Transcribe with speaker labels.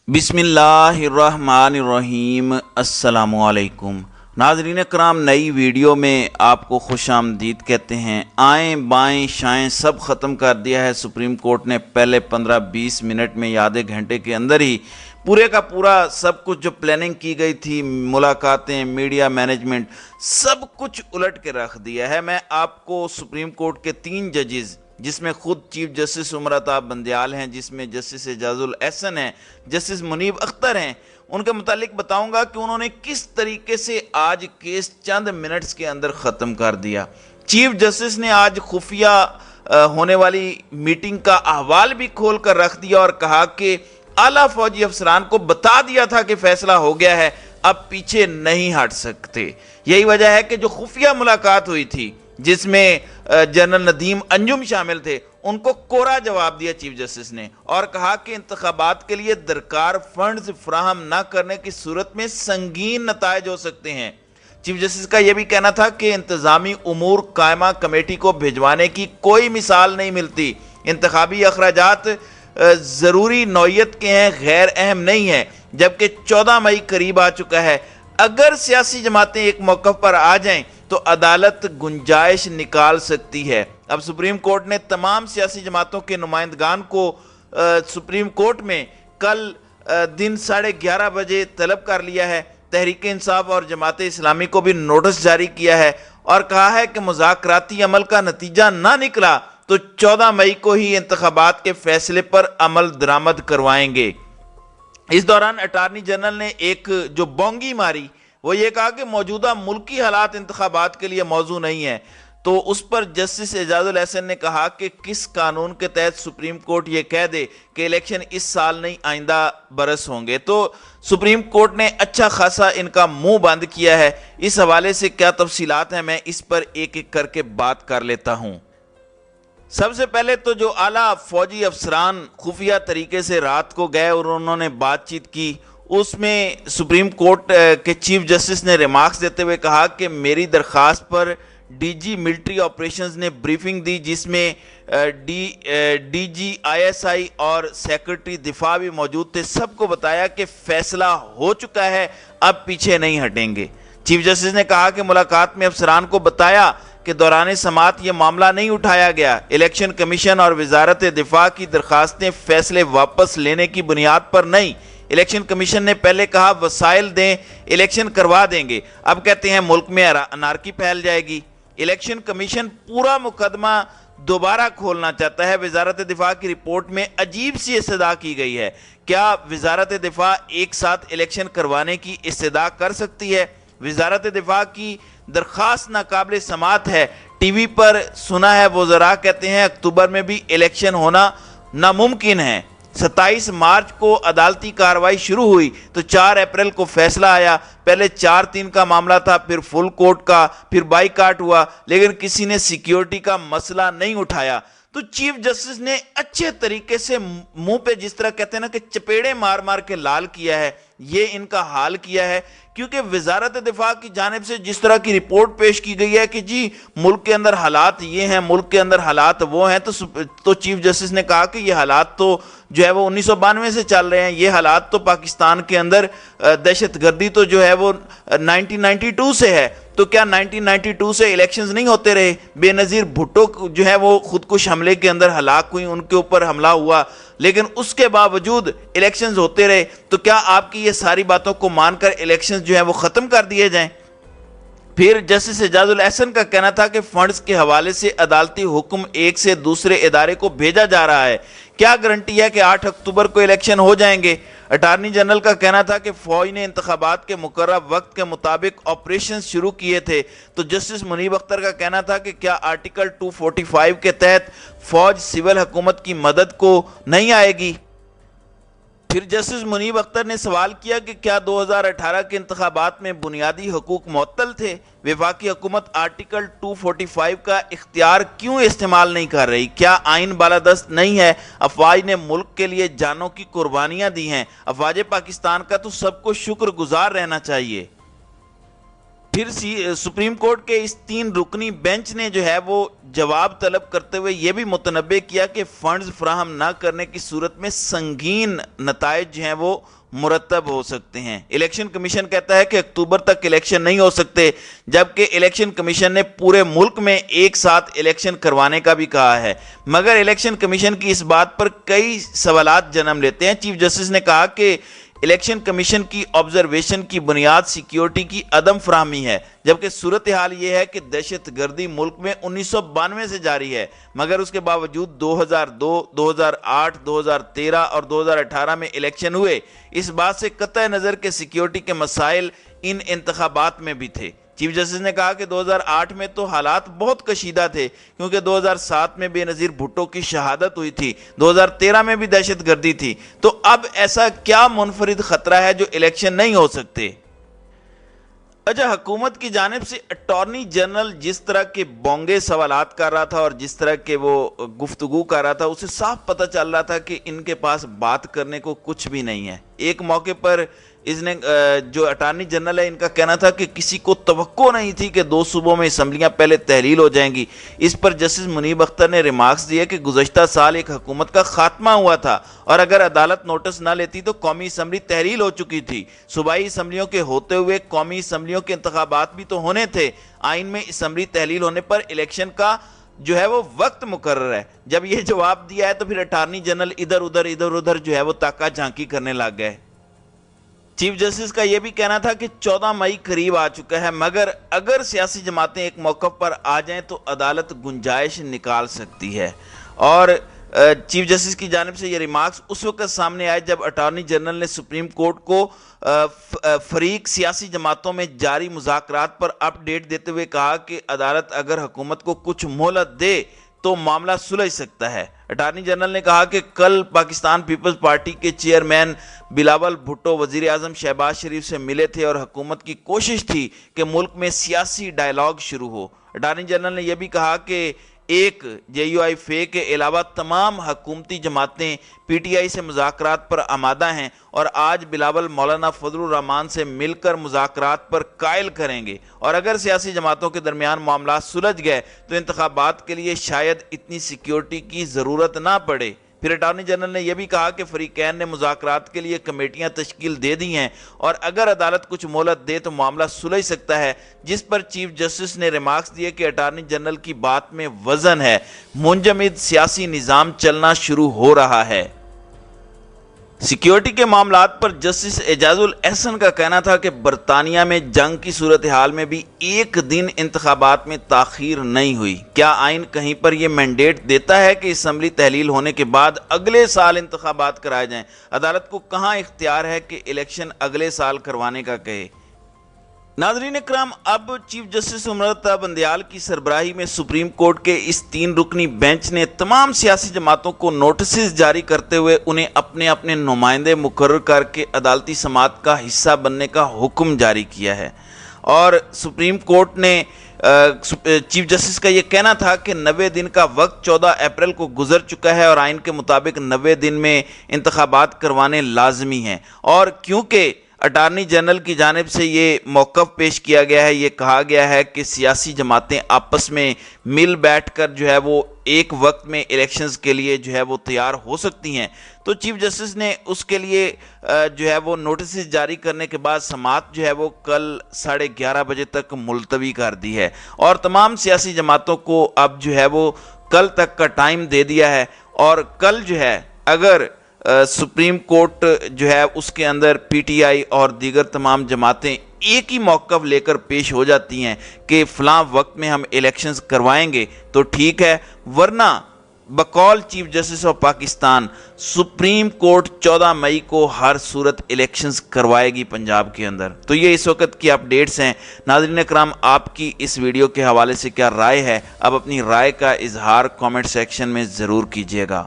Speaker 1: बिस्मिल्लाहिर्रहमानिर्रहीम। अस्सलामुअलैकुम नाज़रीन कराम, नई वीडियो में आपको खुश आमदीद कहते हैं। आएँ बाएँ शाएँ सब ख़त्म कर दिया है सुप्रीम कोर्ट ने। पहले 15-20 मिनट में या आधे घंटे के अंदर ही पूरे का पूरा सब कुछ जो प्लानिंग की गई थी, मुलाकातें, मीडिया मैनेजमेंट, सब कुछ उलट के रख दिया है। मैं आपको सुप्रीम कोर्ट के 3 जजेस, जिसमें खुद चीफ जस्टिस उमर अता बंदयाल हैं, जिसमें जस्टिस एजाजुल एहसन हैं, जस्टिस मुनीब अख्तर हैं, उनके मुतालिक बताऊंगा कि उन्होंने किस तरीके से आज केस चंद मिनट्स के अंदर ख़त्म कर दिया। चीफ जस्टिस ने आज खुफिया होने वाली मीटिंग का अहवाल भी खोल कर रख दिया और कहा कि आला फौजी अफसरान को बता दिया था कि फैसला हो गया है, अब पीछे नहीं हट सकते। यही वजह है कि जो खुफिया मुलाकात हुई थी, जिसमें जनरल नदीम अंजुम शामिल थे, उनको कोरा जवाब दिया चीफ जस्टिस ने और कहा कि इंतखाबात के लिए दरकार फंड्स फराहम न करने की सूरत में संगीन नतायज हो सकते हैं। चीफ जस्टिस का यह भी कहना था कि इंतजामी उमूर कायमा कमेटी को भिजवाने की कोई मिसाल नहीं मिलती। इंतखाबी अखराजात ज़रूरी नौयत के हैं, गैर अहम नहीं है, जबकि 14 मई करीब आ चुका है। अगर सियासी जमातें एक मौक़िफ़ पर आ जाएं तो अदालत गुंजाइश निकाल सकती है। अब सुप्रीम कोर्ट ने तमाम सियासी जमातों के नुमाइंदगान को सुप्रीम कोर्ट में कल दिन 11:30 बजे तलब कर लिया है। तहरीक इंसाफ और जमात इस्लामी को भी नोटिस जारी किया है और कहा है कि मुज़ाकराती अमल का नतीजा ना निकला तो 14 मई को ही इंतखाबात के फैसले पर अमल दरामद करवाएंगे। इस दौरान अटार्नी जनरल ने एक जो बोंगी मारी, वो ये कहा कि मौजूदा मुल्की हालात इंतखाबात के लिए मौजू नहीं है। तो उस पर जस्टिस एजाजुल एहसन ने कहा कि किस कानून के तहत सुप्रीम कोर्ट ये कह दे कि इलेक्शन इस साल नहीं आइंदा बरस होंगे। तो सुप्रीम कोर्ट ने अच्छा खासा इनका मुंह बंद किया है। इस हवाले से क्या तफसीलात हैं, मैं इस पर एक एक करके बात कर लेता हूं। सबसे पहले तो जो आला फौजी अफसरान खुफिया तरीके से रात को गए और उन्होंने बातचीत की, उसमें सुप्रीम कोर्ट के चीफ जस्टिस ने रिमार्क्स देते हुए कहा कि मेरी दरख्वास्त पर डीजी मिलिट्री ऑपरेशंस ने ब्रीफिंग दी, जिसमें डीजी आईएसआई और सेक्रेटरी दिफा भी मौजूद थे। सबको बताया कि फैसला हो चुका है, अब पीछे नहीं हटेंगे। चीफ जस्टिस ने कहा कि मुलाकात में अफसरान को बताया कि दौरान समात ये मामला नहीं उठाया गया। इलेक्शन कमीशन और वजारत दिफा की दरखास्तें फैसले वापस लेने की बुनियाद पर नहीं। इलेक्शन कमीशन ने पहले कहा वसाइल दें, इलेक्शन करवा देंगे, अब कहते हैं मुल्क में अनारकी फैल जाएगी। इलेक्शन कमीशन पूरा मुकदमा दोबारा खोलना चाहता है। वजारत दिफा की रिपोर्ट में अजीब सी इस्तदा की गई है। क्या वजारत दिफा एक साथ इलेक्शन करवाने की इस्तदा कर सकती है? वजारत दिफा की दरख्वास्त नाकाबिल समात है। टीवी पर सुना है वज़रा कहते हैं अक्टूबर में भी इलेक्शन होना नामुमकिन है। 27 मार्च को अदालती कार्रवाई शुरू हुई तो 4 अप्रैल को फैसला आया। पहले 4-3 का मामला था, फिर फुल कोर्ट का, फिर बाईकाट हुआ, लेकिन किसी ने सिक्योरिटी का मसला नहीं उठाया। तो चीफ जस्टिस ने अच्छे तरीके से मुंह पे, जिस तरह कहते हैं ना कि चपेड़े मार मार के लाल किया है, ये इनका हाल किया है। क्योंकि वजारत दिफा की जानिब से जिस तरह की रिपोर्ट पेश की गई है कि जी मुल्क के अंदर हालात ये हैं, मुल्क के अंदर हालात वो हैं, तो चीफ जस्टिस ने कहा कि ये हालात तो जो है वो 1992 से चल रहे हैं। ये हालात तो पाकिस्तान के अंदर दहशतगर्दी तो जो है वो 1992 से है। तो क्या 1992 से इलेक्शंस नहीं होते रहे? बेनज़ीर भुट्टो जो है वो खुदकुश हमले के अंदर हलाक हुई, उनके ऊपर हमला हुआ, लेकिन उसके बावजूद इलेक्शंस होते रहे। तो क्या आपकी ये सारी बातों को मानकर इलेक्शंस जो है वो ख़त्म कर दिए जाएं? फिर जस्टिस एजाजुल एहसन का कहना था कि फंड्स के हवाले से अदालती हुक्म एक से दूसरे इदारे को भेजा जा रहा है। क्या गारंटी है कि 8 अक्टूबर को इलेक्शन हो जाएंगे? अटार्नी जनरल का कहना था कि फौज ने इंतखाबात के मुकर्रर वक्त के मुताबिक ऑपरेशन शुरू किए थे। तो जस्टिस मुनीब अख्तर का कहना था कि क्या आर्टिकल 245 के तहत फौज सिविल हुकूमत की मदद को नहीं आएगी? फिर जस्टिस मुनीब अख्तर ने सवाल किया कि क्या 2018 के इंतखाबात में बुनियादी हकूक मुअत्तल थे? वफाकी हुकूमत आर्टिकल 245 का इख्तियार क्यों इस्तेमाल नहीं कर रही? क्या आइन बालादस्त नहीं है? अफवाज ने मुल्क के लिए जानों की कुर्बानियाँ दी हैं। अफवाज पाकिस्तान का तो सबको शुक्रगुजार रहना चाहिए। پھر سپریم کورٹ کے اس 3 رکنی بینچ نے جو ہے وہ جواب طلب کرتے ہوئے یہ بھی متنبع کیا کہ فنڈز فراہم نہ کرنے کی صورت میں سنگین نتائج جو ہیں وہ مرتب ہو سکتے ہیں۔ الیکشن کمیشن کہتا ہے کہ اکتوبر تک الیکشن نہیں ہو سکتے، جبکہ الیکشن کمیشن نے پورے ملک میں ایک ساتھ الیکشن کروانے کا بھی کہا ہے، مگر الیکشن کمیشن کی اس بات پر کئی سوالات جنم لیتے ہیں۔ چیف جسٹس نے کہا کہ الیکشن کمیشن کی آبزرویشن کی بنیاد سیکیورٹی کی عدم فراہمی ہے، جبکہ صورتحال یہ ہے کہ دہشت گردی ملک میں 1992 سے جاری ہے، مگر اس کے باوجود 2002، 2008، 2013 اور 2018 میں الیکشن ہوئے۔ اس بات سے قطع نظر کہ سیکیورٹی کے مسائل ان انتخابات میں بھی تھے۔ چیف جسٹس نے کہا کہ 2008 میں تو حالات بہت کشیدہ تھے، کیونکہ 2007 میں بے نظیر بھٹو کی شہادت ہوئی تھی، 2013 میں بھی دہشت گردی تھی، تو اب ایسا کیا منفرد خطرہ ہے جو الیکشن نہیں ہو سکتے؟ اچھا، حکومت کی جانب سے اٹارنی جنرل جس طرح کے بونگے سوالات کر رہا تھا اور جس طرح کے وہ گفتگو کر رہا تھا، اسے صاف پتہ چل رہا تھا کہ ان کے پاس بات کرنے کو کچھ بھی نہیں ہے۔ ایک موقع پر اس نے جو اٹارنی جنرل ہے، ان کا کہنا تھا کہ کسی کو توقع نہیں تھی کہ 2 صوبوں میں اسمبلیاں پہلے تحلیل ہو جائیں گی۔ اس پر جسٹس منیب اختر نے ریمارکس دیے کہ گزشتہ سال ایک حکومت کا خاتمہ ہوا تھا اور اگر عدالت نوٹس نہ لیتی تو قومی اسمبلی تحلیل ہو چکی تھی۔ صوبائی اسمبلیوں کے ہوتے ہوئے قومی اسمبلیوں کے انتخابات بھی تو ہونے تھے۔ آئین میں اسمبلی تحلیل ہونے پر الیکشن کا جو ہے وہ وقت مقرر ہے۔ جب یہ جواب دیا ہے تو پھر اٹارنی جنرل ادھر ادھر جو ہے وہ تاکہ جھانکی کرنے لگ گئے۔ چیف جسٹس کا یہ بھی کہنا تھا کہ 14 مئی قریب آ چکا ہے، مگر اگر سیاسی جماعتیں ایک موقف پر آ جائیں تو عدالت گنجائش نکال سکتی ہے۔ اور چیف جسٹس کی جانب سے یہ ریمارکس اس وقت سامنے آئے جب اٹارنی جنرل نے سپریم کورٹ کو فریق سیاسی جماعتوں میں جاری مذاکرات پر اپ ڈیٹ دیتے ہوئے کہا کہ عدالت اگر حکومت کو کچھ مہلت دے تو معاملہ سلجھ سکتا ہے۔ اٹارنی جنرل نے کہا کہ کل پاکستان پیپلز پارٹی کے چیئرمین بلاول بھٹو وزیر اعظم شہباز شریف سے ملے تھے اور حکومت کی کوشش تھی کہ ملک میں سیاسی ڈائیلاگ شروع ہو۔ اٹارنی جنرل نے یہ بھی کہا کہ ایک JUI کے علاوہ تمام حکومتی جماعتیں PTI سے مذاکرات پر آمادہ ہیں اور آج بلاول مولانا فضل الرحمان سے مل کر مذاکرات پر قائل کریں گے، اور اگر سیاسی جماعتوں کے درمیان معاملات سلجھ گئے تو انتخابات کے لیے شاید اتنی سیکیورٹی کی ضرورت نہ پڑے۔ پھر اٹارنی جنرل نے یہ بھی کہا کہ فریقین نے مذاکرات کے لیے کمیٹیاں تشکیل دے دی ہیں اور اگر عدالت کچھ مہلت دے تو معاملہ سلجھ سکتا ہے، جس پر چیف جسٹس نے ریمارکس دیے کہ اٹارنی جنرل کی بات میں وزن ہے، منجمد سیاسی نظام چلنا شروع ہو رہا ہے۔ سیکیورٹی کے معاملات پر جسٹس اعجاز الاحسن کا کہنا تھا کہ برطانیہ میں جنگ کی صورتحال میں بھی ایک دن انتخابات میں تاخیر نہیں ہوئی۔ کیا آئین کہیں پر یہ مینڈیٹ دیتا ہے کہ اسمبلی تحلیل ہونے کے بعد اگلے سال انتخابات کرائے جائیں؟ عدالت کو کہاں اختیار ہے کہ الیکشن اگلے سال کروانے کا کہے؟ ناظرین اکرام، اب چیف جسٹس امرتا بندیال کی سربراہی میں سپریم کورٹ کے اس 3 رکنی بینچ نے تمام سیاسی جماعتوں کو نوٹسز جاری کرتے ہوئے انہیں اپنے اپنے نمائندے مقرر کر کے عدالتی سماعت کا حصہ بننے کا حکم جاری کیا ہے۔ اور سپریم کورٹ نے چیف جسٹس کا یہ کہنا تھا کہ 90 دن کا وقت 14 اپریل کو گزر چکا ہے اور آئین کے مطابق 90 دن میں انتخابات کروانے لازمی ہیں، اور کیونکہ اٹارنی جنرل کی جانب سے یہ موقف پیش کیا گیا ہے، یہ کہا گیا ہے کہ سیاسی جماعتیں آپس میں مل بیٹھ کر جو ہے وہ ایک وقت میں الیکشنز کے لیے جو ہے وہ تیار ہو سکتی ہیں، تو چیف جسٹس نے اس کے لیے جو ہے وہ نوٹسز جاری کرنے کے بعد سماعت جو ہے وہ کل 11:30 بجے تک ملتوی کر دی ہے، اور تمام سیاسی جماعتوں کو اب جو ہے وہ کل تک کا ٹائم دے دیا ہے، اور کل جو ہے اگر سپریم کورٹ جو ہے اس کے اندر PTI اور دیگر تمام جماعتیں ایک ہی موقف لے کر پیش ہو جاتی ہیں کہ فلاں وقت میں ہم الیکشنز کروائیں گے تو ٹھیک ہے، ورنہ بقول chief justice of Pakistan supreme court 14 مئی کو ہر صورت الیکشنز کروائے گی پنجاب کے اندر۔ تو یہ اس وقت کی اپڈیٹس ہیں۔ ناظرین اکرام، آپ کی اس ویڈیو کے حوالے سے کیا رائے ہے؟ اب اپنی رائے کا اظہار کامنٹ سیکشن میں ضرور کیجیے گا۔